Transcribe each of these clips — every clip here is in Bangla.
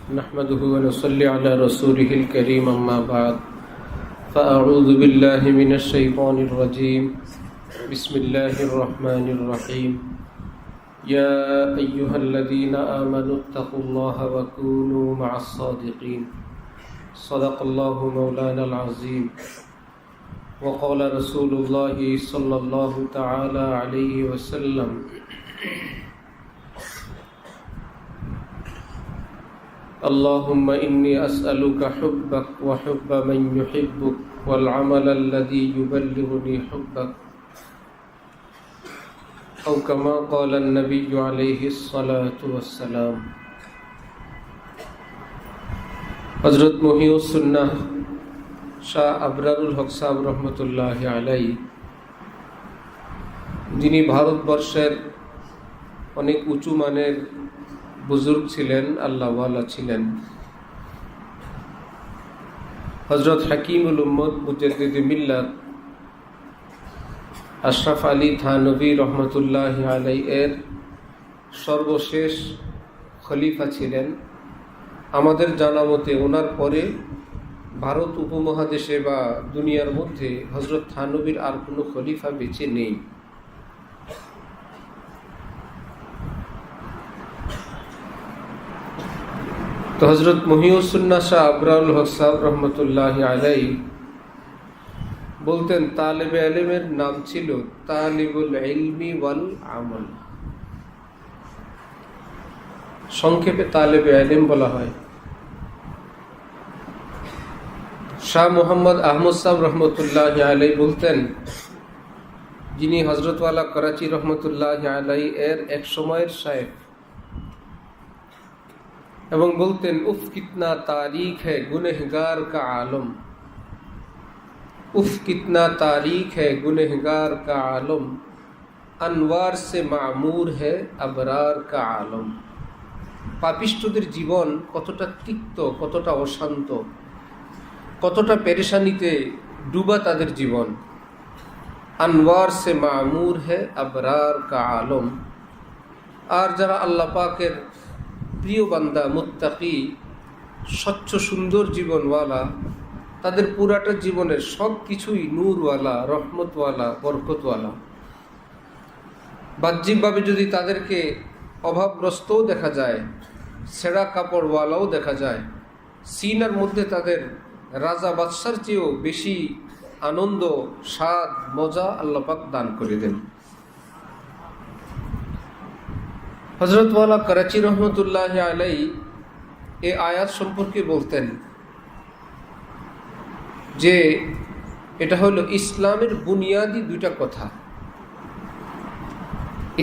نحمده ونصلي على رسوله الكريم أما بعد فأعوذ بالله من الشيطان الرجيم بسم الله الرحمن الرحيم يا أيها الذين آمنوا اتقوا الله وكونوا مع الصادقين صدق الله مولانا العظيم وقال رسول الله صلى الله تعالى عليه وسلم اللهم إني أسألك حبك وحب من يحبك والعمل الذي يبلغني حبك أو كما قال النبي عليه الصلاة والسلام হযরত মহিউসুন্নাহ শাহ আবরারুল হক সাহেব রহমতুল্লাহ আলাইহি, যিনি ভারতবর্ষের অনেক উঁচু মানের বুজুর্গ ছিলেন, আল্লাহওয়ালা ছিলেন। হযরত হাকিমুল উম্মত মুজাদ্দিদে মিল্লাত আশরাফ আলী থানভী রহমতুল্লাহ আলাইহি এর সর্বশেষ খলিফা ছিলেন। আমাদের জানা মতে ওনার পরে ভারত উপমহাদেশে বা দুনিয়ার মধ্যে হযরত থানভীর আর কোনো খলিফা বেঁচে নেই। তো হযরত মহিউসুন্নাহ শাহ আবরারুল হক সাহেব রহমতুল্লাহ আলাইহি বলতেন, তালেবে ইলমের নাম ছিল তালিবুল ইলমি ওয়াল আমল। সংক্ষেপে তালেবে ইলম বলা হয়। শাহ মোহাম্মদ আহমদ সাহেব রহমতুল্লাহ আলাইহি বলতেন, যিনি হযরতওয়ালা করাচি রহমতুল্লাহ আলাইহি এর এক সময়ের শায়েখ, এবং বলতেন, উফ কিতনা তারিখ হ্যায় গুনহগার কা আলম, উফ কিতনা তারিখ হ্যায় গুনহগার কা আলম, আনওয়ার সে মামুর হ্যায় আবরার কা আলম। পাপিষ্ঠদের জীবন কতটা তিক্ত, কতটা অশান্ত, কতটা পেরেশানিতে ডুবা তাদের জীবন। আনওয়ার সে মামুর হ্যায় আবরার কা আলম। আর যারা আল্লাহ পাকের প্রিয় বান্দা, মুত্তাকি, স্বচ্ছ সুন্দর জীবনওয়ালা, তাদের পুরাটা জীবনের সব কিছুই নূরওয়ালা, রহমতওয়ালা, বরকতওয়ালা। বাহ্যিকভাবে যদি তাদেরকে অভাবগ্রস্তও দেখা যায়, ছেঁড়া কাপড়ওয়ালাও দেখা যায়, সিনার মধ্যে তাদের রাজা বাদশার চেয়েও বেশি আনন্দ, স্বাদ, মজা আল্লাহ পাক দান করে দেন। হযরতওয়ালা করাচি রহমতুল্লাহ আলাইহি এই আয়াত সম্পর্কে বলতেন যে এটা হলো ইসলামের বুনিয়াদি দুইটা কথা,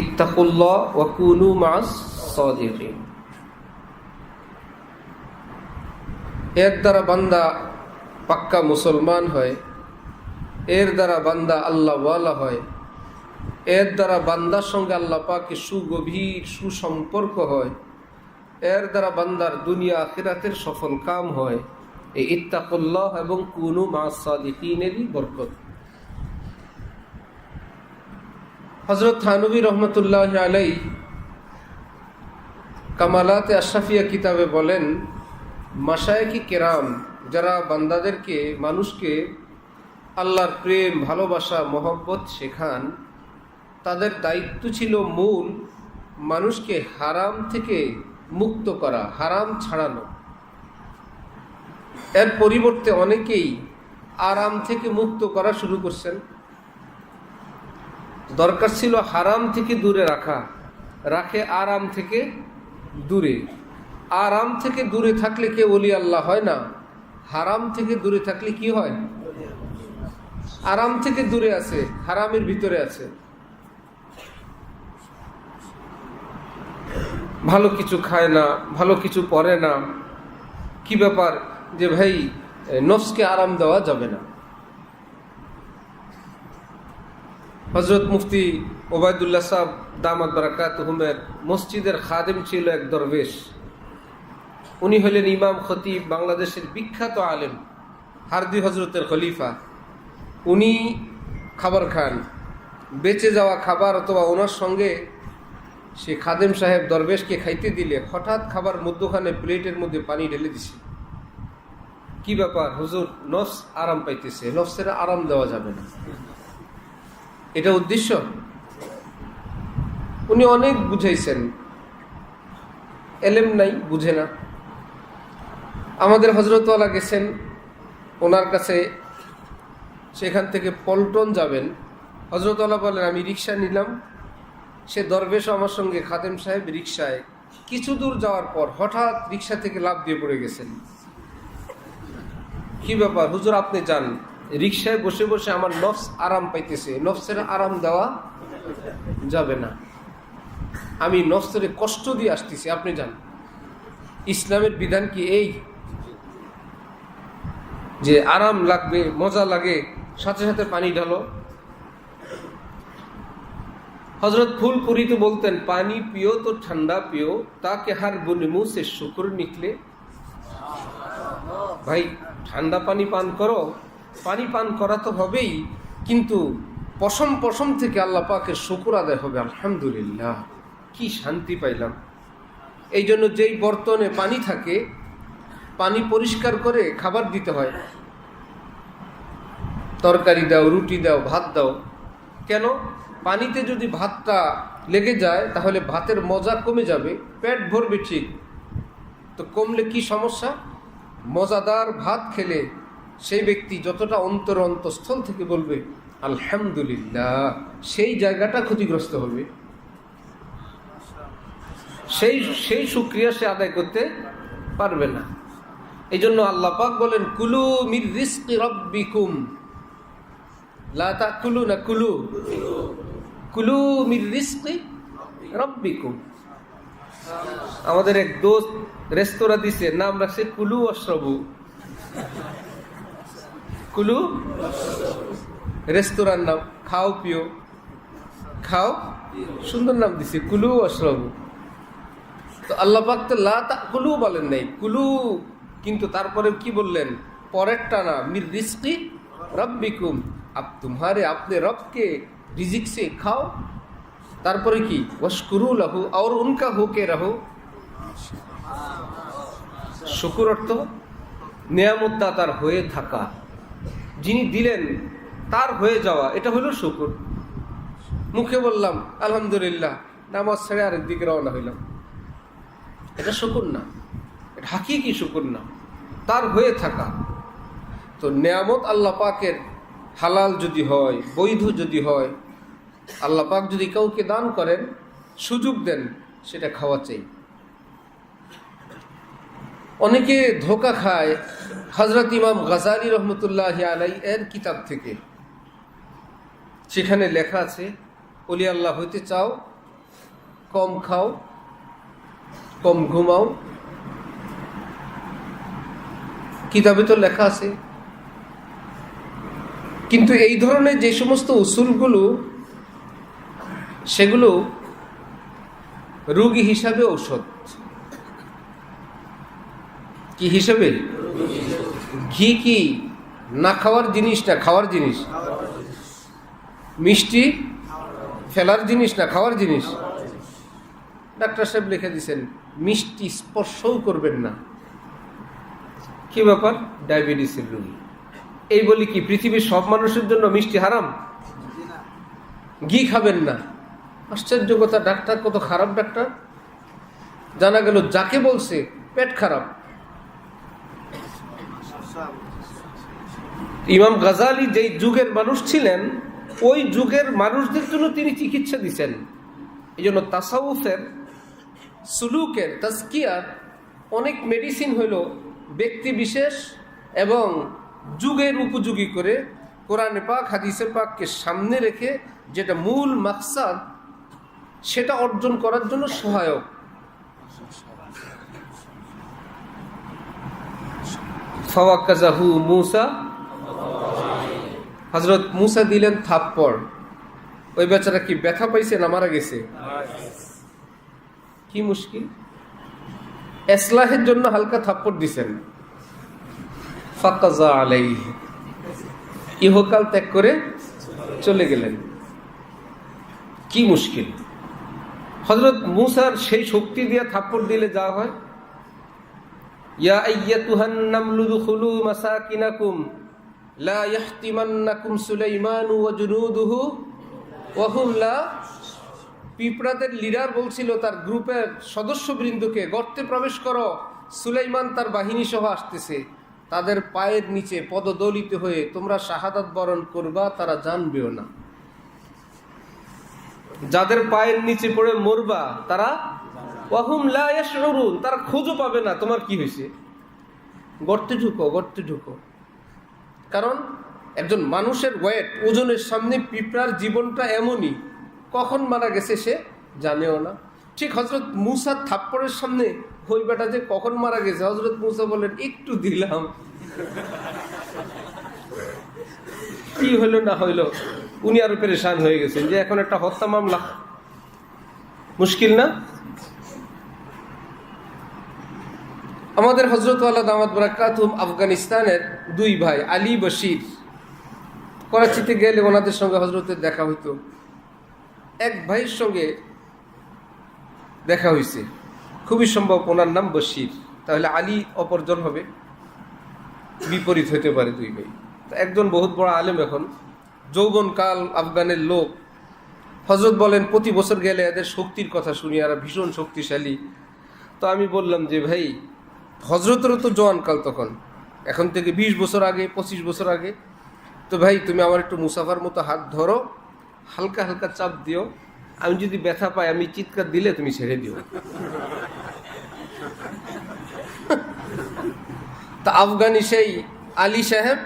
ইত্তাকুল্লাহ ওয়া কুনু মা'আস সাদিকিন। এর দ্বারা বান্দা পাক্কা মুসলমান হয়, এর দ্বারা বান্দা আল্লাহওয়ালা হয়, এর দ্বারা বান্দার সঙ্গে আল্লাহ পাকের সুগভীর সুসম্পর্ক হয়, এর দ্বারা বান্দার দুনিয়া আখিরাতের সফল কাম হয়। এই ইত্তাকুল্লাহ এবং কুনু মা'আস সাদিকিনেরই বরকত। হযরত থানভী রহমতুল্লাহ আলাইহি কামালাতে আশরাফিয়া কিতাবে বলেন, মাশায়েখি কেরাম যারা বান্দাদেরকে, মানুষকে আল্লাহর প্রেম, ভালোবাসা, মহব্বত শেখান, তাদের দায়িত্ব ছিল মূল মানুষকে হারাম থেকে মুক্ত করা, হারাম ছাড়ানো। এর পরিবর্তে অনেকেই আরাম থেকে মুক্ত করা শুরু করছেন। দরকার ছিল হারাম থেকে দূরে রাখে আরাম থেকে দূরে। আরাম থেকে দূরে থাকলে কে ওলি আল্লাহ হয় না, হারাম থেকে দূরে থাকলে কি হয়? আরাম থেকে দূরে আছে, হারামের ভিতরে আছে। ভালো কিছু খায় না, ভালো কিছু পরে না, কি ব্যাপার যে ভাই নফসকে আরাম দেওয়া যাবে না। হযরত মুফতি ওবায়দুল্লাহ সাহেব দামাত বারাকাতুহুমের মসজিদের খাদেম ছিল এক দরবেশ। উনি হলেন ইমাম খতিব, বাংলাদেশের বিখ্যাত আলেম, হারদি হজরতের খলিফা। উনি খাবার খান, বেঁচে যাওয়া খাবার অথবা ওনার সঙ্গে সে খাদেম সাহেব দরবেশকে খাইতে দিলে হঠাৎ খাবার মধ্যখানে প্লেটের মধ্যে পানি ঢেলে দিছে। কি ব্যাপার হুজুর? নফস আরাম পাইতেছে। নফসের আরাম দেওয়া যাবে না, এটা উদ্দেশ্য। উনি অনেক বুঝাইছেন, এলেম নাই, বুঝে না। আমাদের হযরতওয়ালা গেছেন ওনার কাছে, সেখান থেকে পল্টন যাবেন। হযরতওয়ালা বলেন আমি রিক্সা নিলাম। সে দরবেশ আমার সঙ্গে, খাদেম সাহেব রিক্সায়। কিছু দূর যাওয়ার পর হঠাৎ রিক্সা থেকে লাফ দিয়ে পড়ে গেছেন। কি ব্যাপার হুজুর? আপনি যান। রিক্সায় বসে বসে আমার নফস আরাম পাইতেছে, নফসের আরাম দেওয়া যাবে না, আমি নফসের কষ্ট দিয়ে আসতেছি, আপনি যান। ইসলামের বিধান কি এই যে আরাম লাগবে, মজা লাগে, সাথে সাথে পানি ঢালো? হযরত ফুলপুরি তো বলতেন পানি পিও তো ঠান্ডা পিও, তাকে হার বনে মুঁহ সে শুকর নিকলে। ভাই ঠান্ডা পানি পান করো, পানি পান করা তো হবেই, কিন্তু পশম পশম থেকে আল্লাহ পাকের শুকর আদায় হবে। আলহামদুলিল্লাহ, কি শান্তি পাইলাম। এই জন্য যেই বর্তনে পানি থাকে, পানি পরিষ্কার করে খাবার দিতে হয়। তরকারি দাও, রুটি দাও, ভাত দাও। কেন? পানিতে যদি ভাতটা লেগে যায় তাহলে ভাতের মজা কমে যাবে, পেট ভরবে ঠিক, তো কমলে কি সমস্যা? মজাদার ভাত খেলে সেই ব্যক্তি যতটা অন্তরস্থল থেকে বলবে আলহামদুলিল্লাহ, সেই জায়গাটা ক্ষতিগ্রস্ত হবে, সেই শুকরিয়া সে আদায় করতে পারবে না। এই জন্য আল্লাহ পাক বলেন কুলু মির রিজকি রাব্বিকুম লা তাকুলুনা কুলু কুলু মির রিজকি রাব্বিকুম। আমাদের এক দোস্ত রেস্তোরাঁ দিছে, নাম রাখছে কুলু অশ্রবু। কুলু রেস্তোরাঁর নাম, খাও পিও, খাও, সুন্দর নাম দিছে কুলু অশ্রবু। তো আল্লাহ পাক তো লা তাকুলু বলেন নাই, কুলু, কিন্তু তারপরে কি বললেন? পরেরটা না, মির রিজকি রাব্বিকুম, तुम्हारे अपने रब के रिजिक से खाओ। তারপরে কি? ওয়াশকুরু লাহু, আর উনকা হোকে রহো। শুকর অর্থ নিয়ামত দাতার হয়ে থাকা, যিনি দিলেন তার হয়ে যাওয়া, এটা হলো শুকর। মুখে বললাম আলহামদুলিল্লাহ, নামাজ ছেড়ে আরেক দিকে রওনা হইলাম, এটা শুকর না, এটা হাকিকি শুকর না, তার হয়ে থাকা। তো নিয়ামত আল্লাহ পাকের হালাল যদি হয়, বৈধ যদি হয়, আল্লাহ পাক যদি কাউকে দান করেন, সুযোগ দেন, সেটা খাওয়া চাই। অনেকে ধোঁকা খায় হযরত ইমাম গাজালি রহমতুল্লাহ আলাইহি এর কিতাব থেকে। সেখানে লেখা আছে ওলি আল্লাহ হইতে চাও, কম খাও, কম ঘুমাও। কিতাবে তো লেখা আছে। কিন্তু এই ধরনের যে সমস্ত উসুলগুলো, সেগুলো রোগী হিসাবে ঔষধ। কি হিসাবে? ঘি কি না খাওয়ার জিনিস না খাওয়ার জিনিস? মিষ্টি ফেলার জিনিস না খাওয়ার জিনিস? ডাক্তার সাহেব লিখে দিয়েছেন মিষ্টি স্পর্শও করবেন না। কি ব্যাপার? ডায়াবেটিসের রোগী। এই বলি কি পৃথিবীর সব মানুষের জন্য মিষ্টি হারাম? ঘি খাবেন না। আশ্চর্য কথা, ডাক্তার কত খারাপ ডাক্তার! জানা গেল যাকে বলছে পেট খারাপ। ইমাম গাজালি যেই যুগের মানুষ ছিলেন, ওই যুগের মানুষদের জন্য তিনি চিকিৎসা দিচ্ছেন। এই জন্য তাসাউফের, সুলুকের, তাজকিয়ার অনেক মেডিসিন হইল ব্যক্তি বিশেষ এবং যুগের উপযোগী করে কোরআন পাক হাদিসে পাককে সামনে রেখে যেটা মূল মাকসাদ সেটা অর্জন করার জন্য সহায়ক। ফাওয়াক্কাযাহু মূসা, হযরত মূসা দিলেন থাপ্পড়। ওই বেচারা কি ব্যথা পাইছে না মারা গেছে? কি মুশকিল! ইসলাহের জন্য হালকা থাপ্পড় দিছেন। ফাকাযা আলাইহি, ইহকাল ত্যাগ করে চলে গেলেন। কি মুশকিল! হযরত মূসার সেই শক্তি দিয়ে থাপ্পড় দিলে যা হয়, ইয়া আইয়াতুহান নামলু দুখুলু মাসাকিনাকুম লা ইয়াহতিমান্নাকুম সুলাইমানু ওয়া জুনুদুহু ওয়া হুম লা। পিঁপড়াদের লিডার বলছিল তার গ্রুপের সদস্যবৃন্দকে, গর্তে প্রবেশ করো, সুলাইমান তার বাহিনী সহ আসতেছে, তাদের পায়ের নিচে পদদলিত হয়ে তোমরা শাহাদাত বরণ করবা, তারা জানবেও না। যাদের পায়ের নিচে পড়ে মরবা তারা ওয়াহুম লা ইয়াশউরুন, তারা খোঁজও পাবে না তোমার কি হয়েছে। গর্তে ঢুকো, গর্তে ঢুকো। কারণ একজন মানুষের ওয়েট, ওজনের সামনে পিঁপড়ার জীবনটা এমনই, কখন মারা গেছে সে জানেও না। ঠিক হযরত মূসার থাপ্পড়ের সামনে ওই বেটা যে কখন মারা গেছে, হযরত মূসা বলেন একটু দিলাম, কি হইল না হইল। উনি আরো পেরেশান হয়ে গেছেন যে এখন একটা হত্যা মামলা, মুশকিল না। আমাদের হযরত ওয়ালা দামাত বারাকাতুহুম আফগানিস্তানের দুই ভাই আলী বশির, করাচিতে গেলে ওনাদের সঙ্গে হযরতের দেখা হইতো। এক ভাইয়ের সঙ্গে দেখা হয়েছে, খুবই সম্ভব ওনার নাম বশির, তাহলে আলী অপরজন হবে, বিপরীত হতে পারে দুই ভাই। একজন বহুত বড় আলেম, এখন যৌবনকাল আফগানের লোক। হযরত বলেন প্রতি বছর গেলে এদের শক্তির কথা শুনি, আর ভীষণ শক্তিশালী। তো আমি বললাম যে ভাই, হযরতেরও তো জওয়ানকাল তখন, এখন থেকে 20 বছর আগে, 25 বছর আগে। তো ভাই তুমি আমার একটু মুসাফার মতো হাত ধরো, হালকা হালকা চাপ দিও, আমি যদি ব্যথা পাই আমি চিৎকার দিলে তুমি ছেড়ে দিও। তা আফগানি সেই আলী সাহেব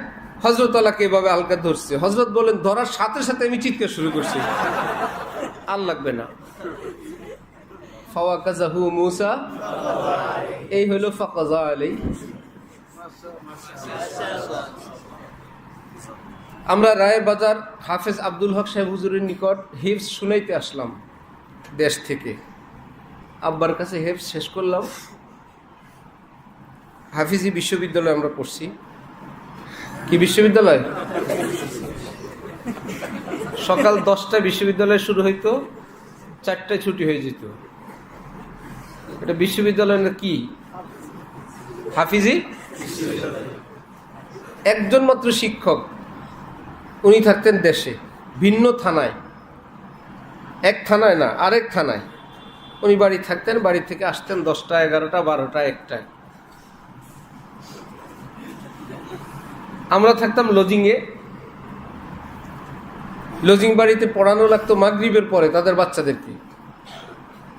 হযরত আল্লাহকে এভাবে হালকা ধরছে। হযরত বলেন ধরার সাথে সাথে আমি চিৎকার শুরু করছি, আর লাগবে না। ফাওয়াকাযাহু মূসা, এই হলো ফাকাযা আলাইহি। আমরা রায়েরবাজার হাফেজ আব্দুল হক সাহেব হুজুরের নিকট হিফজ শুনাইতে আসলাম দেশ থেকে। আব্বার কাছে হিফজ শেষ করলাম। হাফিজি বিশ্ববিদ্যালয়ে আমরা পড়ছি। কি বিশ্ববিদ্যালয়? সকাল 10টায় বিশ্ববিদ্যালয় শুরু হইতো, 4টায় ছুটি হয়ে যেত। এটা বিশ্ববিদ্যালয় না কি? হাফিজি। একজন মাত্র শিক্ষক, উনি থাকতেন দেশে, ভিন্ন থানায়, এক থানায় না আরেক থানায়। উনি বাড়ি থাকতেন, বাড়ি থেকে আসতেন 10টা, 11টা, 12টা, 1টায়। আমরা থাকতাম লজিংয়ে। লজিং বাড়িতে পড়ানো লাগতো মাগরিবের পরে তাদের বাচ্চাদেরকে।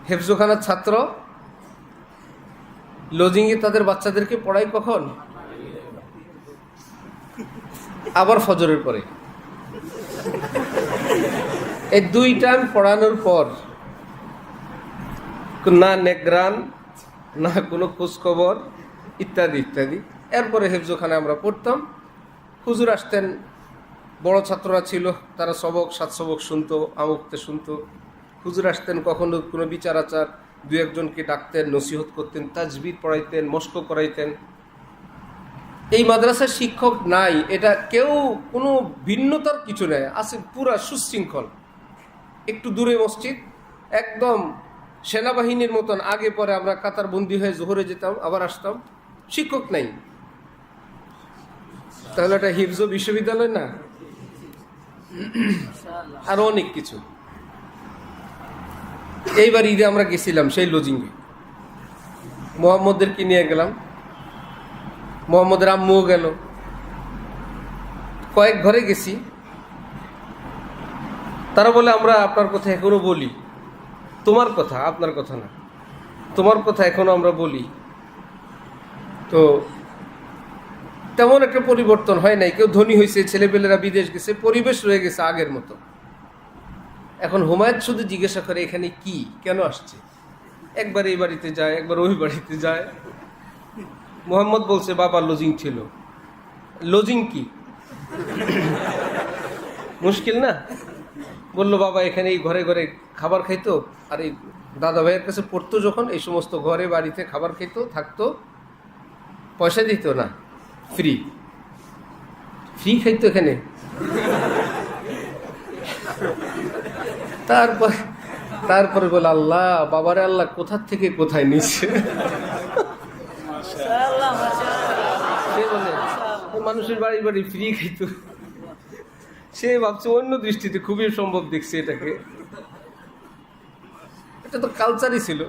হেফজোখানার ছাত্র লজিংয়ে তাদের বাচ্চাদেরকে পড়াই কখন? আবার ফজরের পরে। এই 2 টাইম পড়ানোর পর না নেগরান, না কোনো খোঁজখবর, ইত্যাদি ইত্যাদি। এরপরে হেফজোখানায় আমরা পড়তাম। হুজুর আসতেন, বড় ছাত্ররা ছিল, তারা সবক 7 সবক শুনতো, আমুক্তে শুনতো। হুজুর আসতেন, কখনো কোনো বিচার আচার 2-1জনকে ডাকতেন, নসিহত করতেন, তাজবির পড়াইতেন, মস্ক করাইতেন। এই মাদ্রাসার শিক্ষক নাই, এটা কেউ কোনো ভিন্নতার কিছু নেই, আছে পুরা সুশৃঙ্খল। একটু দূরে মসজিদ, একদম সেনাবাহিনীর মতন। আগে পরে আমরা কাতার বন্দি হয়ে জোহরে যেতাম, আবার আসতাম। শিক্ষক নাই, তাহলে এটা হিফজ বিশ্ববিদ্যালয় না? আরো অনেক কিছু। এইবার ঈদে আমরা গেছিলাম সেই লজিংয়ে, মোহাম্মদদেরকে নিয়ে গেলাম, মোহাম্মদের আম্মুও গেল। কয়েক ঘরে গেছি, তারা বলে আমরা আপনার কথা এখনো বলি। তোমার কথা, আপনার কথা না, তোমার কথা এখনো আমরা বলি। তো তেমন একটা পরিবর্তন হয় নাই। কেউ ধনী হয়েছে, ছেলেপেলেরা বিদেশ গেছে, পরিবেশ রয়ে গেছে আগের মতো। এখন হুমায়ুন শুধু জিজ্ঞাসা করে এখানে কি, কেন আসছে। একবার এই বাড়িতে যায়, একবার ওই বাড়িতে যায়। মোহাম্মদ বলছে বাবা লজিং ছিল। লজিং কি? মুশকিল না? বললো বাবা এখানে এই ঘরে ঘরে খাবার খাইতো, আর এই দাদা ভাইয়ের কাছে পড়তো যখন, এই সমস্ত ঘরে বাড়িতে খাবার খাইতো, থাকতো, পয়সা দিত না, ফ্রি ফ্রি খাইতো এখানে। তারপর তারপরে বলে আল্লাহ, বাবারে আল্লাহ কোথা থেকে কোথায় নিচ্ছে। সে বলে মানুষের বাড়ি বাড়ি ফ্রি খাইতো, সে ভাবছে অন্য দৃষ্টিতে খুবই সম্ভব দেখছে এটাকে। এটা তো কালচারই ছিল।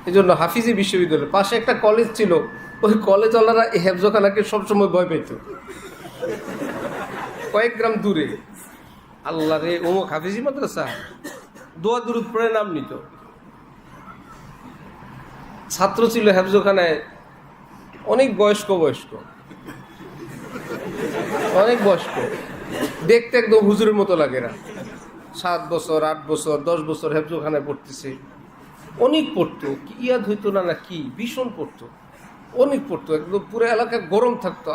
এই জন্য হাফিজি বিশ্ববিদ্যালয়ের পাশে একটা কলেজ ছিল, ওই কলেজওয়ালারা এই হেফজখানাকে সবসময় ভয় পেত, কয়েক গ্রাম দূরে। আল্লাহ রে, অমুক হাফিজি মাদ্রাসা, দোয়া দুরুদ পড়ে নাম নিত। ছাত্র ছিল হেফজখানায় অনেক বয়স্ক, অনেক বয়স্ক, দেখতে একদম হুজুরের মতো লাগে না। 7 বছর 8 বছর 10 বছর হেফজখানায় পড়তেছে, অনেক পড়তো, কি ইয়াদ হইতো না কি, ভীষণ পড়তো, অনেক পড়তো, একদম পুরো এলাকা গরম থাকতো।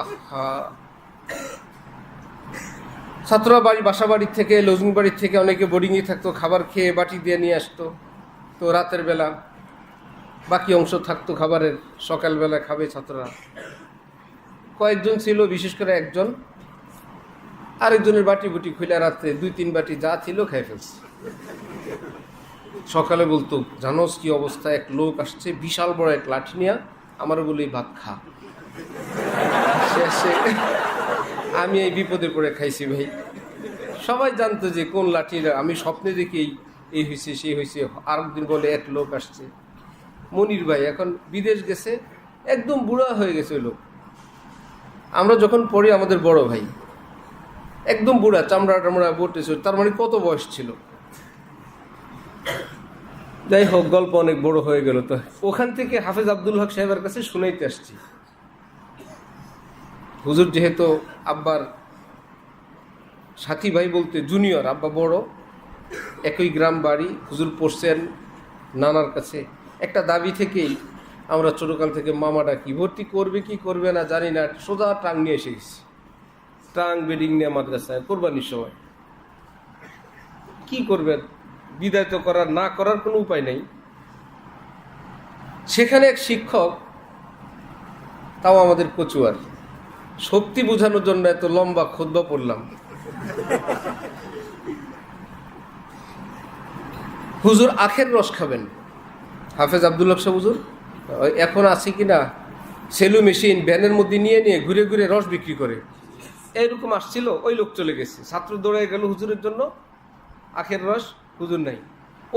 ছাত্ররা বাসা বাড়ির থেকে, লজিং বাড়ির থেকে অনেকে বোর্ডিংয়ে থাকতো, খাবার খেয়ে বাটি দিয়ে নিয়ে আসতো। তো রাতের বেলা বাকি অংশ থাকতো খাবারের, সকালবেলা খাবে ছাত্ররা। কয়েকজন ছিল, বিশেষ করে একজন আরেকজনের বাটি বুটি খুলে রাত্রে 2-3 বাটি যা ছিল খেয়ে ফেলছে। সকালে বলতো, জানোস কি অবস্থা, এক লোক আসছে বিশাল বড় এক লাঠি নিয়ে, আমারও বলি ভাত খা। শেষে আমি এই বিপদে পড়ে খাইছি ভাই। সবাই জানতো যে কোন লাঠির, আমি স্বপ্নে দেখি এই হয়েছে সেই হয়েছে। আরেকদিন বলে এক লোক আসছে, মনির ভাই এখন বিদেশ গেছে, একদম বুড়া হয়ে গেছে ওই লোক। আমরা যখন পড়ি আমাদের বড় ভাই একদম বুড়া, চামড়া টামড়া পড়তেছে, তার মানে কত বয়স ছিল। যাই হোক, গল্প অনেক বড় হয়ে গেল। তো ওখান থেকে হাফেজ আব্দুল হক সাহেবের কাছে শুনাইতে আসছি। হুজুর যেহেতু আব্বার সাথী ভাই বলতে জুনিয়র, আব্বা বড়, একই গ্রাম বাড়ি, হুজুর পড়ছেন নানার কাছে। একটা দাবি থেকেই আমরা ছোটকাল থেকে মামা ডাকি, ভর্তি করবে কি করবে না জানি না, সোজা টাং নিয়ে এসে গেছি, টাং বেডিং নিয়ে মাদ্রাসায় কোরবানির সময়। কি করবেন, বিদায় তো করার, না করার কোনো উপায় নেই। সেখানে এক শিক্ষক, তাও আমাদের কচুয়ার, শক্তি বোঝানোর জন্য এত লম্বা খুতবা পড়লাম। হুজুর আখের রস খাবেন, হাফেজ আব্দুল হক সাহেব হুজুর এখন আছে কিনা, সেলু মেশিন ভ্যানের মধ্যে নিয়ে নিয়ে ঘুরে ঘুরে রস বিক্রি করে, এইরকম আসছিল। ওই লোক চলে গেছে, ছাত্র দৌড়ে গেল হুজুরের জন্য, আখের রস, হুজুর নাই।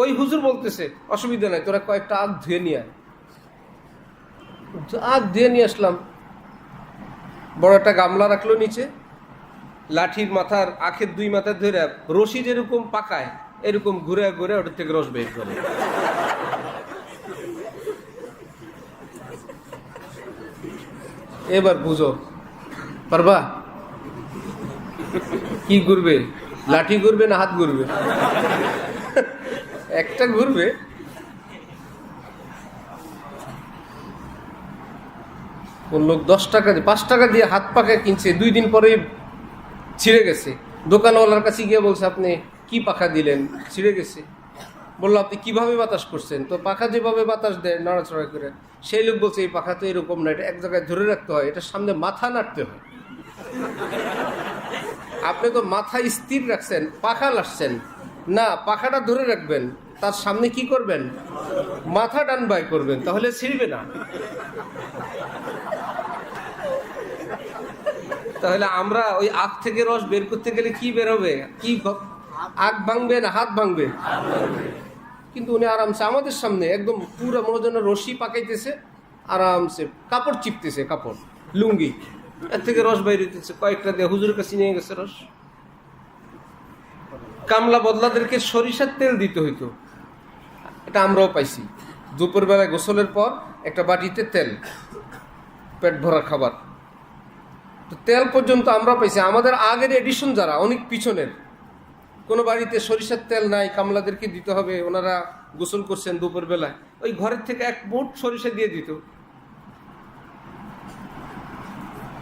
ওই হুজুর বলতেছে অসুবিধা নাই, তোরা কয়েকটা আখ ধুয়ে নিয়ে আয়। আখ ধুয়ে নিয়ে আসলাম, বড় একটা গামলা রাখলো নিচে, লাঠির মাথার, আখের 2 মাথা ধরে রশি যেরকম পাকায় এরকম ঘুরে ঘুরে ওটার থেকে রস বের করে। এবার বুঝো, পারবা কি ঘুরবে, লাঠি ঘুরবে না হাত ঘুরবে? একটা ঘুরবে। কোন লোক 10 টাকা 5 টাকা দিয়ে হাত পাকা কিনছে, 2 দিন পরেই ছিঁড়ে গেছে। দোকানওয়ালার কাছে গিয়ে বলছে, আপনি কি পাখা দিলেন, ছিঁড়ে গেছে। বললো, আপনি কিভাবে বাতাস করছেন? তো পাখা যেভাবে বাতাস দেয় নড়াচড়া করে। সেই লোক বলছে, এই পাখা তো এরকম না, এটা এক জায়গায় ধরে রাখতে হয়, এটার সামনে মাথা নাড়তে হয়। আপনি তো মাথা স্থির রাখছেন, পাখা লাসছেন না, পাখাটা ধরে রাখবেন, তার সামনে কি করবেন, মাথা ডান বাই করবেন, তাহলে ছিঁড়বে না। তাহলে আমরা ওই আখ থেকে রস বের করতে গেলে কি বের হবে, কি আখ ভাঙবে না হাত ভাঙবে? কিন্তু উনি আরামসে আমাদের সামনে একদম পুরো মনোজনের রশি পাকাইতেছে, আরামসে কাপড় চিপতেছে, কাপড় লুঙ্গি, এর থেকে রস বাইরে দিতেছে, কয়েকটা দিয়ে হুজুরের কাছে নিয়ে গেছে রস। কামলা বদলাদেরকে সরিষার তেল দিতে হইতো, এটা আমরাও পাইছি। দুপুরবেলায় গোসলের পর একটা বাটিতে তেল, পেট ভরা খাবার, তো তেল পর্যন্ত আমরা পাইছি। আমাদের আগের এডিশন যারা, অনেক পিছনের, কোনো বাড়িতে সরিষার তেল নাই, কামলাদেরকে দিতে হবে, ওনারা গোসল করছেন দুপুরবেলায়, ওই ঘরের থেকে 1 মুঠ সরিষা দিয়ে দিত।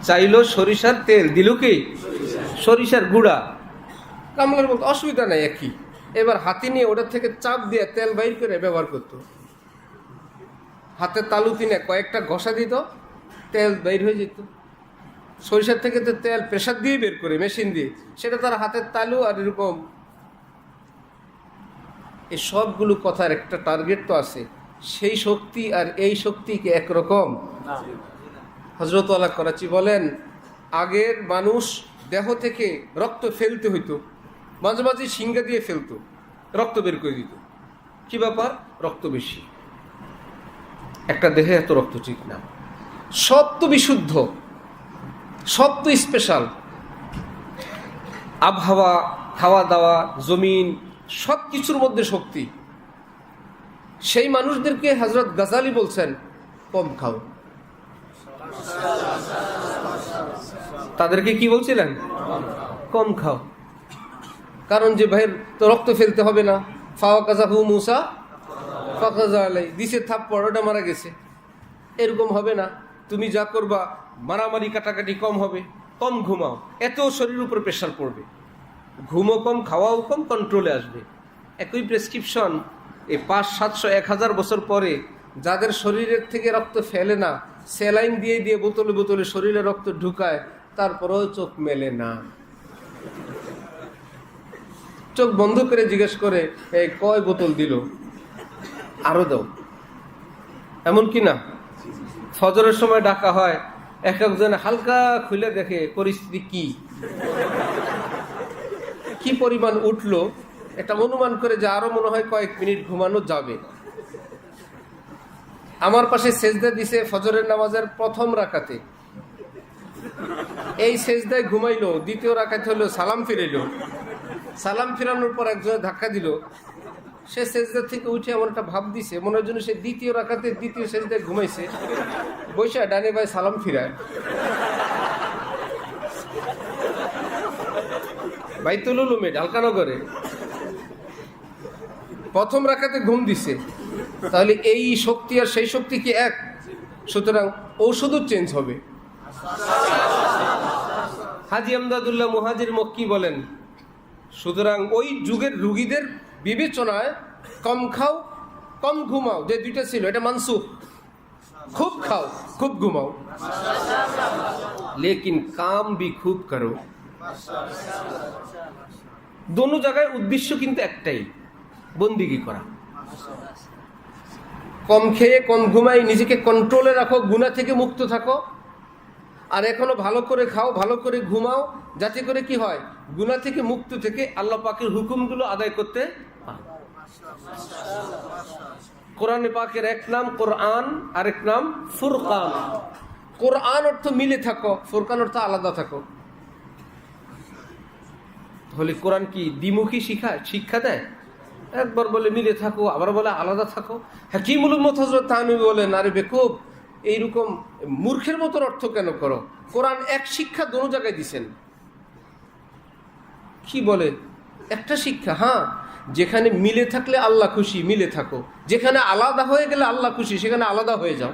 চাইলো সরিষার তেল, দিল কি সরিষার গুঁড়া। কামলার বলতো অসুবিধা নাই একই। এবার হাতে নিয়ে ওটার থেকে চাপ দিয়ে তেল বাইর করে ব্যবহার করতো। হাতে তালু কিনে কয়েকটা ঘষা দিত, তেল বাইর হয়ে যেত। সরিষার থেকে তো তেল প্রেসার দিয়ে বের করে, মেশিন দিয়ে, সেটা তার হাতের তালু আর এরকম এই সবগুলো কথার একটা টার্গেট তো আছে। সেই শক্তি আর এই শক্তি কি একরকম? হযরত আলা করাচি বলেন, আগের মানুষ দেহ থেকে রক্ত ফেলতে হইতো, মাঝে মাঝে শিঙ্গা দিয়ে ফেলতো, রক্ত বের করে দিত। কি ব্যাপার? রক্ত বেশি, একটা দেহে এত রক্ত ঠিক না। সব তো বিশুদ্ধ, সব তো স্পেশাল। আবহাওয়া, খাওয়া দাওয়া, জমিন, সব কিছুর মধ্যে শক্তি। সেই মানুষদেরকে হযরত গাজালি বলছেন কম খাও। তাদেরকে কি বলছিলেন? কম খাও। কারণ যে ভাইয়ের তো রক্ত ফেলতে হবে না। ফাওয়াকাযাহু মূসা ফাকাযা আলাই, দিছে থাপ্পড়, ওটা মারা গেছে। এরকম হবে না। তুমি যা করবা মারামারি কাটাকাটি কম হবে, কম ঘুমাও, এত শরীরের উপর প্রেশার পড়বে। ঘুমও কম, খাওয়াও কম, কন্ট্রোলে আসবে। একই প্রেসক্রিপশন এই 500, 700, 1000 বছর পরে যাদের শরীরের থেকে রক্ত ফেলে না, স্যালাইন দিয়ে দিয়ে বোতলে বোতলে শরীরে রক্ত ঢুকায়, তারপরেও চোখ মেলে না। চোখ বন্ধ করে জিজ্ঞেস করে, এই কয় বোতল দিল, আরো দাও। এমন কি না? ফজরের সময় ডাকা হয়, এক একজন হালকা খুলে দেখে পরিস্থিতি কি পরিমাণ উঠলো, এটা অনুমান করে যে আরো মনে হয় কয়েক মিনিট ঘুমানো যাবে। আমার পাশে সেজদা দিছে ফজরের নামাজের প্রথম রাকাতে, এই সেজদায় ঘুমাইলো। দ্বিতীয় রাকাতে হলো সালাম ফিরাইলো, সালাম ফিরানোর পর একজন ধাক্কা দিল, সে সেজদা থেকে উঠে এমন একটা ভাব দিছে মনে হয় যেন সে দ্বিতীয় রাকাতে দ্বিতীয় সেজদায় ঘুমাইছে। বৈশা ডানে ভাই সালাম ফিরায়, বাইতুল উলুমে ঢালকানগরে প্রথম রাকাতে ঘুম দিছে। তাহলে এই শক্তি আর সেই শক্তি কি এক? সুতরাং ঔষধও চেঞ্জ হবে। হাজী আমদাদুল্লাহ মুহাজির মক্কি বলেন, সুতরাং ওই যুগের রুগীদের বিবেচনায় কম খাও কম ঘুমাও যে দুইটা ছিল, এটা মানসুখ। খুব খাও খুব ঘুমাও, লেকিন কাম ভি খুব করো। দোনো জায়গায় উদ্দেশ্য কিন্তু একটাই, বন্দিগি করা। কম খেয়ে কম ঘুমাই, নিজেকে কন্ট্রোলে রাখো, গুনাহ থেকে মুক্ত থাকো। আর এখনো ভালো করে খাও, ভালো করে ঘুমাও, যাতে করে কি হয়, গুনাহ থেকে মুক্ত থেকে আল্লাহ পাকের হুকুমগুলো আদায় করতে পারো। কোরআনে পাকের এক নাম কোরআন, আরেক নাম ফুরকান। কোরআন অর্থ মিলে থাকো, ফুরকান অর্থ আলাদা থাকো। তাহলে কোরআন কি দ্বিমুখী শিক্ষা দেয়? একবার বলে মিলে থাকো, আবার বলে আলাদা থাকো। হাকিমুল উম্মত হযরত থানভী বলেন, আরে বেকুব, এইরকম মূর্খের মতো অর্থ কেন করো? কোরআন এক শিক্ষা দোনো জায়গায় দিছেন। কি বলে? একটা শিক্ষা, হ্যাঁ, যেখানে মিলে থাকলে আল্লাহ খুশি মিলে থাকো, যেখানে আলাদা হয়ে গেলে আল্লাহ খুশি সেখানে আলাদা হয়ে যাও।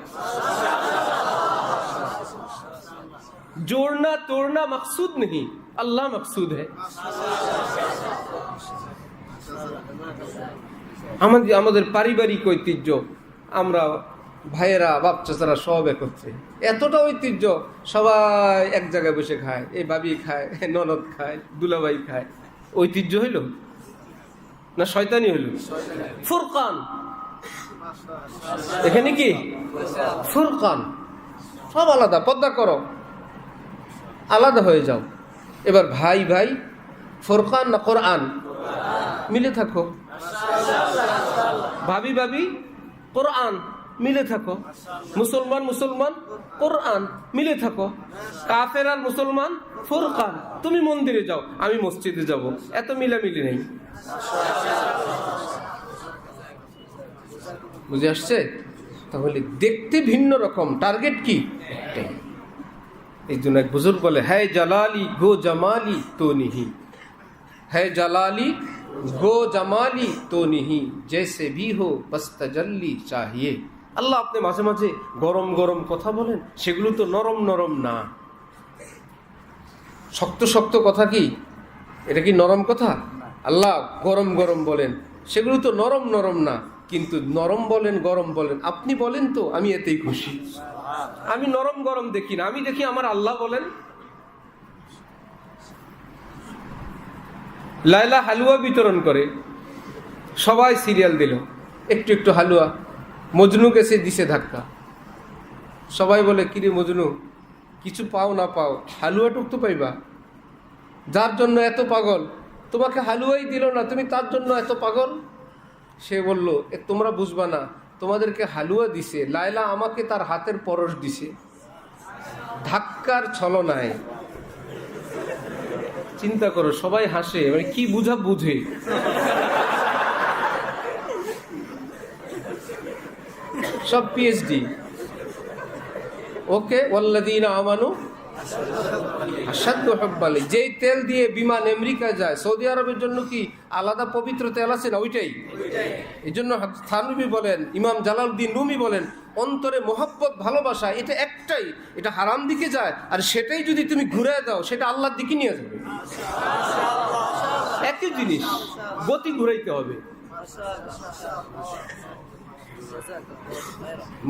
जोड़ना तोड़ना मकसूद नहीं, अल्लाह मकसूद है। আমাদের পারিবারিক ঐতিহ্য, আমরা ভাইয়েরা বাপ চাচারা সব একত্রে, এতটা ঐতিহ্য, সবাই এক জায়গায় বসে খায়। এই ভাবি খায়, ননদ খায়, দুলাভাই খায়। ঐতিহ্য হইল না শয়তানি হইল? ফুরকান, এখানে কি ফুরকান, সব আলাদা। পর্দা করো, আলাদা হয়ে যাও। এবার ভাই ভাই ফুরকান না কোরআন, মিলে থাকো। ভাবি ভাবি কোরআন, মিলে থাকো। মুসলমান মুসলমান কোরআন, মিলে থাকো। কাফের আর মুসলমান ফুরকান। তুমি মন্দিরে যাও, আমি মসজিদে যাব, এত মিলামিলি নেই। বুঝে আসছে? তাহলে দেখতে ভিন্ন রকম, টার্গেট কি একটাই। এই জন্য এক বুজুর্গ বলে, হ্যায় জালালি গো জামালি তো নিহি, হ্যায় জালালি গো জামালি তো নিহি, জैसे भी हो बस तजल्ली चाहिए। আল্লাহ আপনি মাঝে মাঝে গরম গরম কথা বলেন, সেগুলো তো নরম নরম না। শক্ত শক্ত কথা কি এটা কি নরম কথা? আল্লাহ গরম গরম বলেন, সেগুলো তো নরম নরম না। কিন্তু নরম বলেন গরম বলেন, আপনি বলেন তো আমি এতেই খুশি। আমি নরম গরম দেখি না, আমি দেখি আমার আল্লাহ বলেন। লায়লা হালুয়া বিতরণ করে, সবাই সিরিয়াল দিল, একটু একটু হালুয়া। মজনুকে সে দিছে ধাক্কা। সবাই বলে, কিরে মজনু, কিছু পাও না পাও, হালুয়াটুক তো পাইবা। যার জন্য এত পাগল, তোমাকে হালুয়াই দিল না, তুমি তার জন্য এত পাগল। সে বলল, তোমরা বুঝবা না, তোমাদেরকে হালুয়া দিছে, লায়লা আমাকে তার হাতের পরশ দিছে, ধাক্কার ছলনায়। চিন্তা করো, সবাই হাসে, মানে কি বুঝা বুঝে। সব পিএইচডি। ওকে, ওয়াল্লাযীনা আমানু আশাদ্দু হুব্বান। যেই তেল দিয়ে বিমান আমেরিকা যায়, সৌদি আরবের জন্য কি আলাদা পবিত্র তেল আছে না? ওইটাই। এই জন্য থানভী বলেন, ইমাম জালালউদ্দিন রুমি বলেন, অন্তরে মোহাব্বত, ভালোবাসা এটা একটাই, এটা হারাম দিকে যায়, আর সেটাই যদি তুমি ঘুরে দাও, সেটা আল্লাহর দিকে নিয়ে যাবে। একই জিনিস, গতি ঘুরাইতে হবে।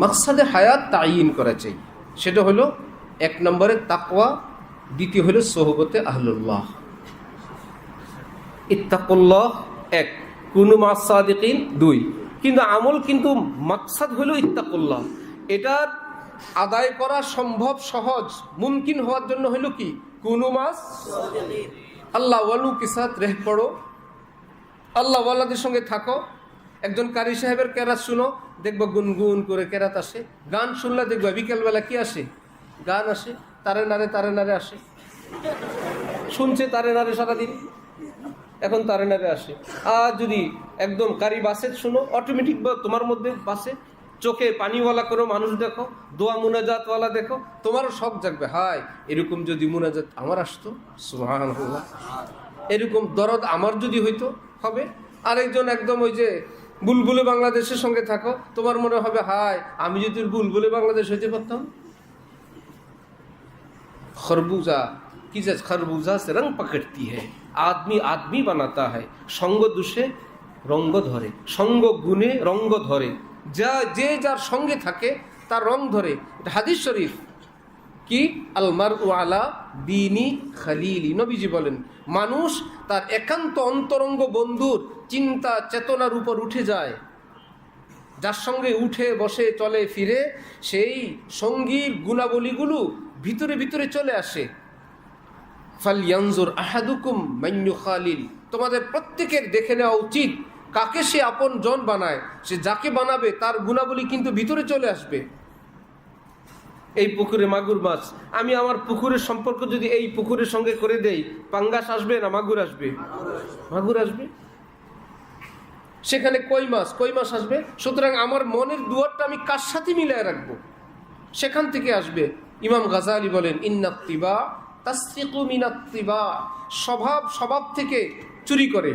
মাকসাদে হায়াত তাইয়িন করা চাই। সেটা হলো এক নম্বরে তাকওয়া, দ্বিতীয় হলো সোহবতে আহলুল্লাহ। ইত্তাকুল্লাহ এক, কুনু মাস সাদিকিন দুই। কিন্তু আমল, কিন্তু মাকসাদ হলো ইত্তাকুল্লাহ। এটার আদায় করা সম্ভব, সহজ, মুমকিন হওয়ার জন্য হলো কি? কুনু মাস আল্লাহ ওয়ালু কে সাথ রেহ পড়ো, আল্লাহ ওয়ালাদের সঙ্গে থাকো। একজন কারি সাহেবের কেরাত শুনো, দেখবো গুনগুন করে কেরাত আসে। গান শুনলে দেখবা বিকেলবেলা কি আসে? গান আসে, তারে নারে আসে। শুনছে তারে নারে সারাদিন, এখন তারে নারে আসে। আর যদি একদম কারি বাসের শুনো, অটোমেটিক তোমার মধ্যে বাসে চোখে পানিওয়ালা কোনো মানুষ দেখো, দোয়া মুনাজাতওয়ালা দেখো, তোমারও শখ জাগবে, হায় এরকম যদি মুনাজাত আমার আসতো, সুবহানাল্লাহ, এরকম দরদ আমার যদি হইতো হবে। আরেকজন একদম ওই যে বুলবুলে বাংলাদেশের সঙ্গে থাকো, তোমার মনে হবে, হায় আমি যদি বুলবুলে বাংলাদেশ হইতে পারতাম। খরবুজা কি যে খরবুজা সে রং পকড়তি হ্যায়, আদমি আদমি বানাতা হ্যায়। সঙ্গ দোষে রঙ্গ ধরে, সঙ্গ গুণে রঙ্গ ধরে। যে যার সঙ্গে থাকে তার রং ধরে। এটা হাদিস শরীফ। কি? আল মারউ আলা দীনি খালিলি। নবীজি বলেন, মানুষ তার একান্ত অন্তরঙ্গ বন্ধুর চিন্তা চেতনার উপর উঠে যায়। যার সঙ্গে উঠে বসে চলে ফিরে, সেই সঙ্গীর গুণাবলীগুলো ভিতরে ভিতরে চলে আসে। ফালইয়ানজুর আহাদুকুম মান ইউখালিল। তোমাদের প্রত্যেকের দেখে নেওয়া উচিত কাকে সে আপন জন বানায়। সে যাকে বানাবে তার গুণাবলী কিন্তু ভিতরে চলে আসবে। এই পুকুরে মাগুর মাছ, আমি আমার পুকুরের সম্পর্ক যদি এই পুকুরের সঙ্গে করে দেই, পাঙ্গাস আসবে না মাগুর আসবে? মাগুর আসবে। সেখানে কই মাছ আসবে। সুতরাং আমার মনের দুয়ারটা আমি কার সাথে মিলায় রাখবো, সেখান থেকে আসবে। ইমাম গাজালি বলেন, ইন্নাত্তিবা তাসরিকু মিনাত্তিবা। স্বভাব থেকে চুরি করে।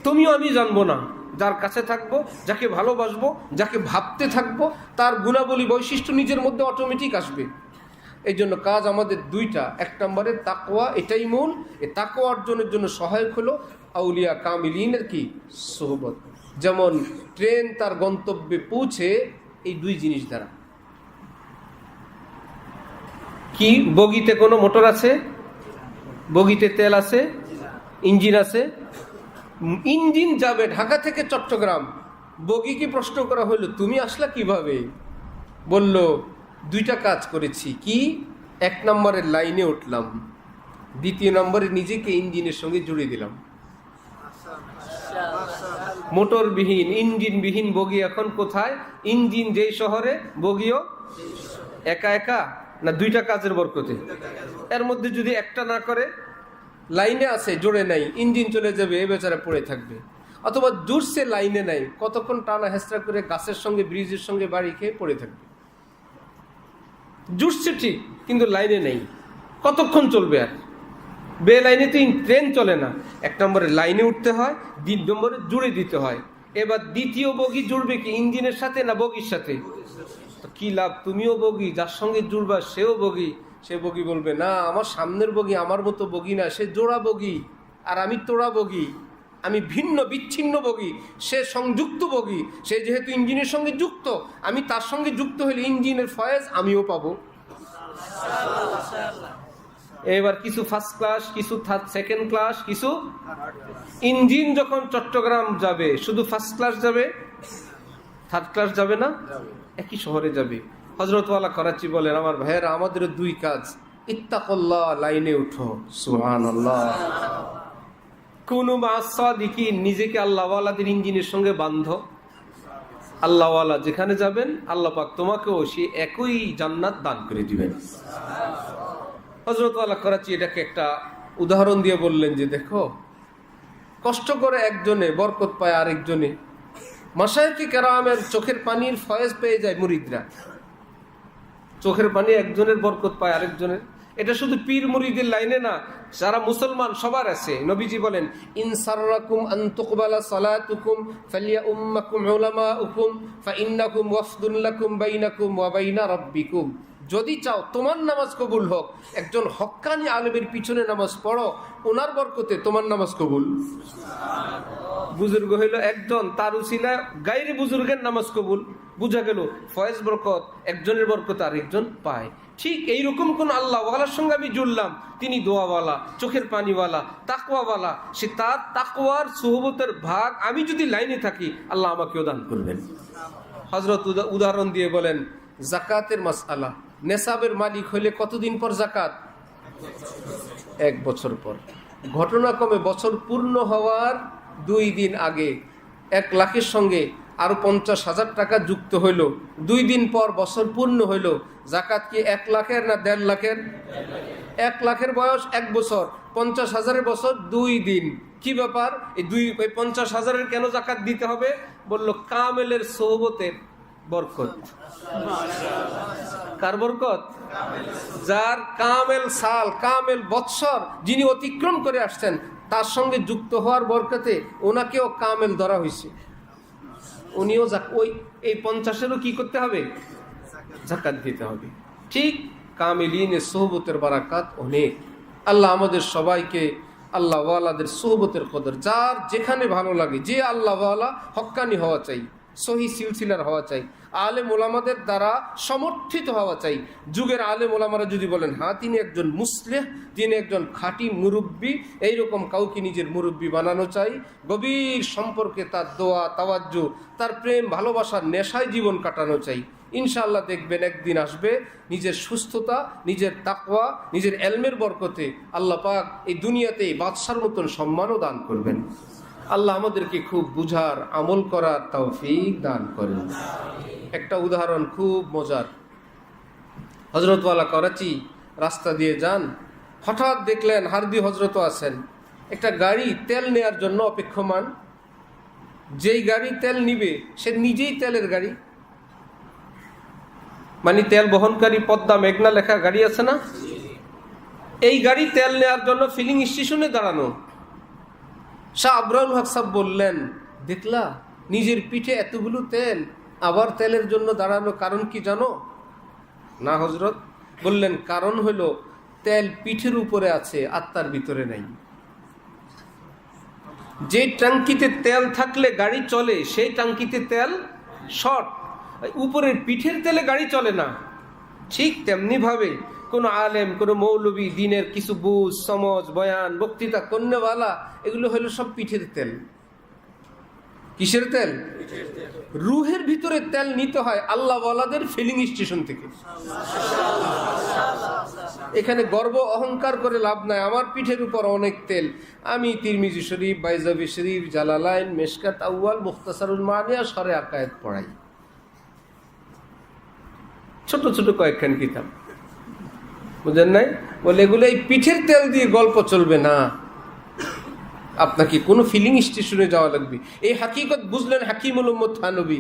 তুমিও আমি জানবো না, যার কাছে থাকবো, যাকে ভালোবাসবো, যাকে ভাবতে থাকবো, তার গুণাবলী বৈশিষ্ট্য নিজের মধ্যে অটোমেটিক আসবে। এই জন্য কাজ আমাদের দুইটা। এক নম্বরে তাকওয়া, এটাই মূল। এই তাকওয়া অর্জনের জন্য সহায়ক হলো আউলিয়া কামিলিনের কি? সোহবত। যেমন ট্রেন তার গন্তব্যে পৌঁছে এই দুই জিনিস দ্বারা। কি? বগিতে কোনো মোটর আছে? বগিতে তেল আছে? ইঞ্জিন আছে? ইঞ্জিন যাবে ঢাকা থেকে চট্টগ্রাম। বগিকে প্রশ্ন করা হলো, তুমি আসলা কিভাবে? বলল, দুইটা কাজ করেছি। কি? এক নম্বরের লাইনে উঠলাম, দ্বিতীয় নম্বরে নিজেকে ইঞ্জিনের সঙ্গে জুড়ে দিলাম। মোটরবিহীন ইঞ্জিনবিহীন বগি এখন কোথায়? ইঞ্জিন যেই শহরে, বগিও একা একা না দুইটা কাজের বরকতে? এর মধ্যে যদি একটা না করে, লাইনে আছে জোরে নাই, ইঞ্জিন চলে যাবে, এ বেচারা পড়ে থাকবে। অথবা জুড়ছে লাইনে নাই, কতক্ষণ টানা হেঁচড়া করে গাছের সঙ্গে ব্রিজের সঙ্গে বাড়ি খেয়ে পড়ে থাকবে। জুড়ছে ঠিক, কিন্তু লাইনে নেই, কতক্ষণ চলবে? আর বে লাইনে তো ট্রেন চলে না। এক নম্বরে লাইনে উঠতে হয়, দুই নম্বরে জুড়ে দিতে হয়। এবার দ্বিতীয় বগি জুড়বে কি ইঞ্জিনের সাথে না বগির সাথে? তো কি লাভ? তুমিও বগি, যার সঙ্গে জুড়বা সেও বগি। সে বগি বলবে, না আমার সামনের বগি আমার মতো বগি না, সে জোড়া বগি, আর আমি তোড়া বগি, আমি ভিন্ন বিচ্ছিন্ন বগি, সে সংযুক্ত বগি। সে যেহেতু ইঞ্জিনের সঙ্গে যুক্ত, আমি তার সঙ্গে যুক্ত হলে ইঞ্জিনের ফয়েজ আমিও পাবো। এবার কিছু ফার্স্ট ক্লাস, কিছু সেকেন্ড ক্লাস, কিছু ইঞ্জিন যখন চট্টগ্রাম যাবে শুধু ফার্স্ট ক্লাস যাবে, থার্ড ক্লাস যাবে না, একই শহরে যাবে। হযরত ওয়ালা করাচি বলেন, আমার ভাইয়েরা, আমাদের দুই কাজ, ইত্তাকুল্লাহ, লাইনে উঠো, সুবহানাল্লাহ, কুনু মা'আস সাদিকিন, নিজেকে আল্লাহওয়ালাদের ইঞ্জিনের সঙ্গে বাঁধো। আল্লাহওয়ালা যেখানে যাবেন আল্লাহ পাক তোমাকেও সে একই জান্নাত দান করে দিবেন। হযরত ওয়ালা করাচি এটাকে একটা উদাহরণ দিয়ে বললেন যে দেখো, কষ্ট করে একজনে বরকত পায় আরেকজনে। মাশায়েখে কেরামের চোখের পানির ফয়েজ পেয়ে যায় মুরিদরা, চোখের পানি একজনের বরকত পায় আরেকজনের। এটা শুধু পীর মুরিদের লাইনে না, যারা মুসলমান সবার আছে। নবীজি বলেন, ইনসাররাকুম আন তুকবালা সালাতুকুম ফালিয়াউম্মাকুম উলামাউকুম ফাইন্নাকুম ওয়াফদুন লাকুম বাইনাকুম ওয়া বাইনা রাব্বিকুম। যদি চাও তোমার নামাজ কবুল হোক, একজন হক্কানি আলেমের পিছনে নামাজ পড়ো, ওনার বরকতে তোমার নামাজ কবুল। বুজুর্গ হইল একজন, তার উসিলায় গায়রে বুজুর্গের নামাজ কবুল। বুঝা গেল ফয়েজ বরকত একজনের বরকত আরেকজন পায়। ঠিক এইরকম কোন আল্লাহওয়ালার সঙ্গে আমি জুড়লাম, তিনি দোয়াওয়ালা, চোখের পানিওয়ালা, তাকওয়াওয়ালা, সে তার তাকওয়ার সুহবতের ভাগ আমি যদি লাইনে থাকি, আল্লাহ আমাকেও দান করবেন। হযরত উদাহরণ দিয়ে বলেন, জাকাতের মাসআলা, নেসাবের মালিক হইলে কতদিন পর জাকাত? 1 বছর পর। ঘটনাক্রমে বছর পূর্ণ হওয়ার 2 দিন আগে 1 লাখের সঙ্গে আরো 50,000 টাকা যুক্ত হইল। 2 দিন পর বছর পূর্ণ হইল। জাকাত কি 1 লাখের না 1.5 লাখের? 1 লাখের বয়স 1 বছর, 50,000-এর বছর 2 দিন। কি ব্যাপার? এই 50,000-এর কেন জাকাত দিতে হবে? বলল, কামেলের সোহবতের বরকত। কার বরকত? যার কামেল সাল, কামেল বৎসর যিনি অতিক্রম করে আসছেন, তার সঙ্গে যুক্ত হওয়ার বরকতে ওনাকেও কামেল ধরা হয়েছে। উনিও ওই এই 50-এরও কি করতে হবে? জাকাত দিতে হবে। ঠিক কামেলিনের সোহবতের বারাকাত অনেক। আল্লাহ আমাদের সবাইকে আল্লাহওয়ালাদের সোহবতের কদর, যার যেখানে ভালো লাগে, যে আল্লাহওয়ালা হক্কানি হওয়া চাই, সহি সিলসিলার হওয়া চাই, আলেম ওলামাদের দ্বারা সমর্থিত হওয়া চাই। যুগের আলেম ওলামারা যদি বলেন হ্যাঁ তিনি একজন মুসলিহ, তিনি একজন খাঁটি মুরব্বী, এইরকম কাউকে নিজের মুরব্বী বানানো চাই। গভীর সম্পর্কে তার দোয়া, তাওয়াজ্জু, তার প্রেম ভালোবাসার নেশায় জীবন কাটানো চাই। ইনশাআল্লাহ দেখবেন একদিন আসবে, নিজের সুস্থতা, নিজের তাকওয়া, নিজের এলমের বরকতে আল্লাহ পাক এই দুনিয়াতেই বাদশার মতন সম্মানও দান করবেন। আল্লাহ আমাদেরকে খুব বুঝার, আমল করার তৌফিক দান করেন। একটা উদাহরণ খুব মজার। হযরত ওয়ালা করাচি রাস্তা দিয়ে যান, হঠাৎ দেখলেন হারদি হযরতও আছেন। একটা গাড়ি তেল নেয়ার জন্য অপেক্ষমান। যেই গাড়ি তেল নিবে সে নিজেই তেলের গাড়ি, মানে তেল বহনকারী পদ্মা মেঘনা লেখা গাড়ি আছে না, এই গাড়ি তেল নেয়ার জন্য ফিলিং স্টেশনে দাঁড়ানো। শাহ আবরারুল হক সাহেব বললেন, দেখলা নিজের পিঠে এতগুলো তেল, আবার তেলের জন্য দাঁড়ানো, কারণ কি জানো? না হযরত। বললেন, কারণ হলো তেল পিঠের উপরে আছে, আত্মার ভিতরে নাই। যে ট্যাঙ্কিতে তেল থাকলে গাড়ি চলে, সেই ট্যাঙ্কিতে তেল শর্ট, উপরের পিঠের তেলে গাড়ি চলে না। ঠিক তেমনি ভাবে কোনো আলেম, কোনো মৌলবী, দিনের কিছু বুঝ, সমজ, বয়ান, বক্তৃতা কন্যাওয়ালা, এগুলো হলো সব পিঠের তেল। কিসের তেল? রুহের ভিতরে তেল নিতে হয় আল্লাহওয়ালাদের ফিলিং স্টেশন থেকে। এখানে গর্ব অহংকার করে লাভ নাই, আমার পিঠের উপর অনেক তেল, আমি তিরমিজি শরীফ, বাইজাবি শরীফ, জালালাইন, মেশকাত আউয়াল, মুখতাসারুল মানি আর শরে আকায়েত পড়াই। ছোট ছোট কয়েকখান কিতাব, বুঝেন নাই? বলে এগুলো এই পিঠের তেল দিয়ে গল্প চলবে না, আপনাকে কোনো ফিলিং স্টেশনে যাওয়া লাগবে। এই হাকিকত বুঝলেন হাকিমুল উম্মত থানবী,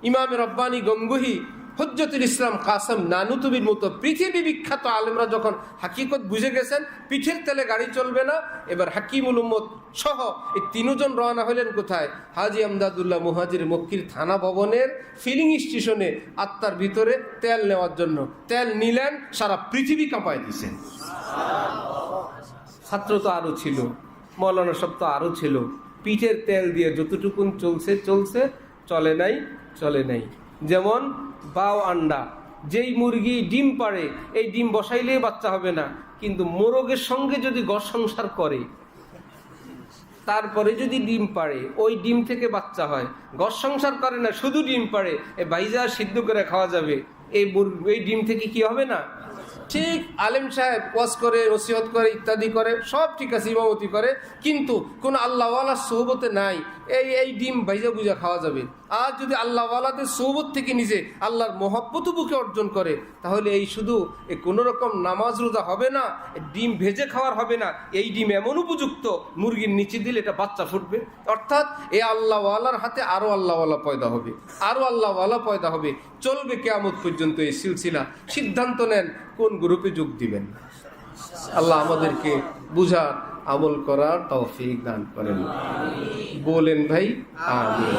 ইমাম রব্বানী গঙ্গুহি, হুজ্জতুল ইসলাম কাসেম নানুতুবির মতো পৃথিবী বিখ্যাত আলেমরা যখন হাকিকত বুঝে গেছেন পিঠের তেলে গাড়ি চলবে না, এবার হাকিমুল উম্মত সহ এই 3 জন রওনা হলেন কোথায়? হাজী আমদাদুল্লাহ মুহাজির মক্কির থানা ভবনের ফিলিং স্টেশনে আত্মার ভিতরে তেল নেওয়ার জন্য। তেল নিলেন, সারা পৃথিবী কাঁপায় দিয়েছেন। ছাত্র তো আরও ছিল, মৌলানা সব তো আরও ছিল। পিঠের তেল দিয়ে যতটুকুন চলছে চলছে, চলে নাই চলে নাই। যেমন বাও আন্ডা, যেই মুরগি ডিম পাড়ে, এই ডিম বসাইলেই বাচ্চা হবে না, কিন্তু মোরগের সঙ্গে যদি ঘর সংসার করে, তারপরে যদি ডিম পাড়ে, ওই ডিম থেকে বাচ্চা হয়, ঘর সংসার করে না, শুধু ডিম পাড়ে, এই ভাইজা সিদ্ধ করে খাওয়া যাবে, এই ডিম থেকে কি হবে না? ঠিক আলেম সাহেব ওয়াজ করে, নসিহত করে, ইত্যাদি করে, সব ঠিক আছে, ইমামতি করে, কিন্তু কোন আল্লাহওয়ালার সোহবতে নাই, এই ডিম ভাইজা বুঝা খাওয়া যাবে। আর যদি আল্লাহওয়ালাদের সোহবত থেকে নিজে আল্লাহর মহব্বত বুকে অর্জন করে, তাহলে এই শুধু কোনো রকম নামাজ রোজা হবে না, ডিম ভেজে খাওয়ার হবে না, এই ডিম এমন উপযুক্ত, মুরগির নিচে দিলে এটা বাচ্চা ফুটবে। অর্থাৎ এই আল্লাহওয়ালার হাতে আরো আল্লাহওয়ালা পয়দা হবে, আরো আল্লাহওয়ালা পয়দা হবে, চলবে কিয়ামত পর্যন্ত এই সিলসিলা। সিদ্ধান্ত নেন কোন গ্রুপে যোগ দিবেন। আল্লাহ আমাদেরকে বুঝার, আমল করার তৌফিক দান করেন। বলেন ভাই আমিন।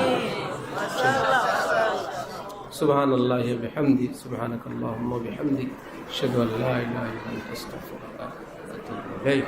সুবহানাল্লাহি ওয়া বিহামদিহি, সুবহানাকাল্লাহুম্মা ওয়া বিহামদিক, আশহাদু আল্লা ইলাহা ইল্লা আনতা, আস্তাগফিরুকা ওয়া আতুবু ইলাইক।